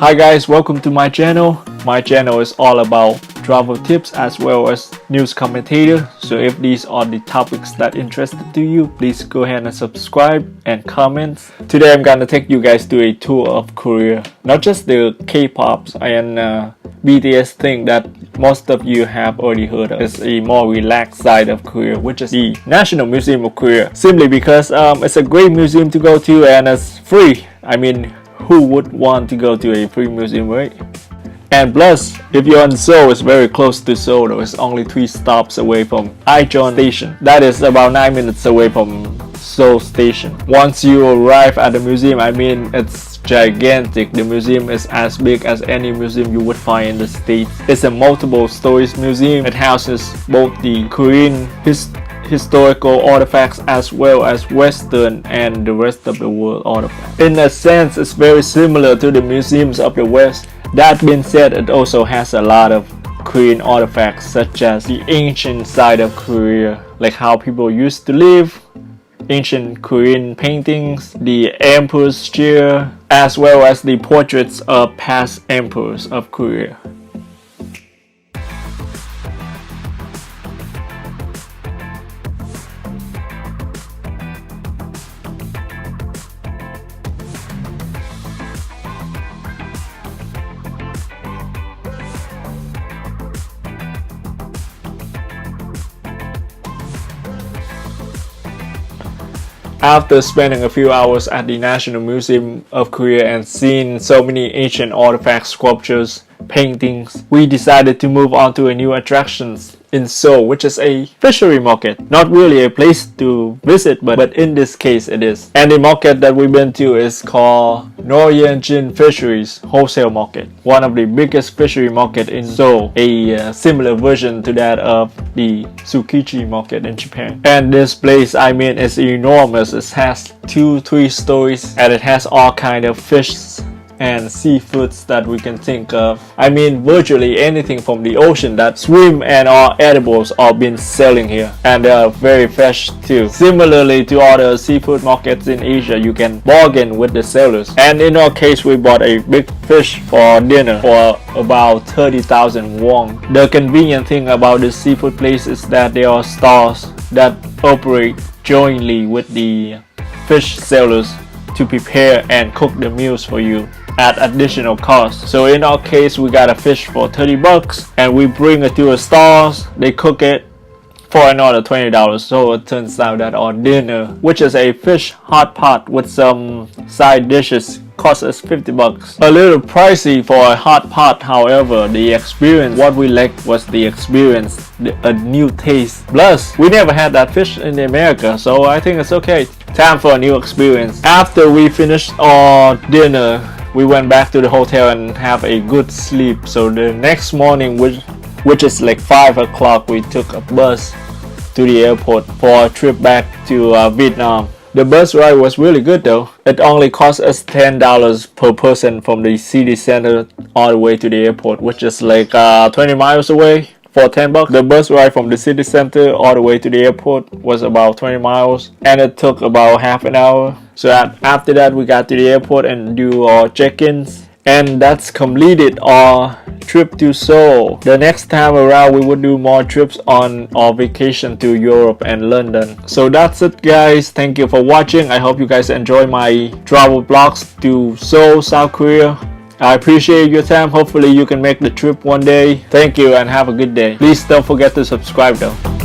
Hi guys, welcome to my channel. My channel is all about travel tips as well as news commentator. So if these are the topics that interested to you, please go ahead and subscribe and comment. Today I'm gonna take you guys to a tour of Korea. Not just the K-pops and BTS thing that most of you have already heard of. It's a more relaxed side of Korea, which is the National Museum of Korea. Simply because it's a great museum to go to and it's free. I mean, who would want to go to a free museum, right? And plus, if you're in Seoul, it's very close to Seoul though. It's only 3 stops away from Icheon Station. That is about 9 minutes away from Seoul Station. Once you arrive at the museum, I mean, it's gigantic. The museum is as big as any museum you would find in the States. It's a multiple stories museum. It houses both the Korean historical artifacts as well as Western and the rest of the world artifacts. In a sense, it's very similar to the museums of the West. That being said, it also has a lot of Korean artifacts such as the ancient side of Korea, like how people used to live, ancient Korean paintings, the emperor's chair, as well as the portraits of past emperors of Korea. After spending a few hours at the National Museum of Korea and seeing so many ancient artifacts, sculptures, paintings, we decided to move on to a new attraction in Seoul, which is a fishery market. Not really a place to visit, but in this case it is. And the market that we've been to is called Noryeonjin Fisheries Wholesale Market, one of the biggest fishery market in Seoul, a similar version to that of the Tsukiji market in Japan. And this place, I mean, is enormous. It has 2-3 stories and it has all kind of fish and seafoods that we can think of. I mean, virtually anything from the ocean that swim and are edibles are been selling here, and they are very fresh too. Similarly to other seafood markets in Asia, you can bargain with the sellers. And in our case, we bought a big fish for dinner for about 30,000 won. The convenient thing about this seafood place is that there are stores that operate jointly with the fish sellers to prepare and cook the meals for you at additional cost. So in our case, we got a fish for 30 bucks and we bring it to a stores, they cook it for another $20. So it turns out that our dinner, which is a fish hot pot with some side dishes, cost us 50 bucks. A little pricey for a hot pot, however, the experience, what we liked was the experience, a new taste. Plus, we never had that fish in America, so I think it's okay. Time for a new experience. After we finished our dinner, we went back to the hotel and have a good sleep. So the next morning, which is like 5 o'clock, we took a bus to the airport for a trip back to Vietnam. The bus ride was really good though. It only cost us $10 per person from the city center all the way to the airport, which is like 20 miles away. For 10 bucks, the bus ride from the city center all the way to the airport was about 20 miles and it took about half an hour. So after that, we got to the airport and do our check-ins, and that's completed our trip to Seoul. The next time around, we would do more trips on our vacation to Europe and London. So that's it guys, thank you for watching. I hope you guys enjoy my travel vlogs to Seoul, South Korea. I appreciate your time. Hopefully you can make the trip one day. Thank you and have a good day. Please don't forget to subscribe though.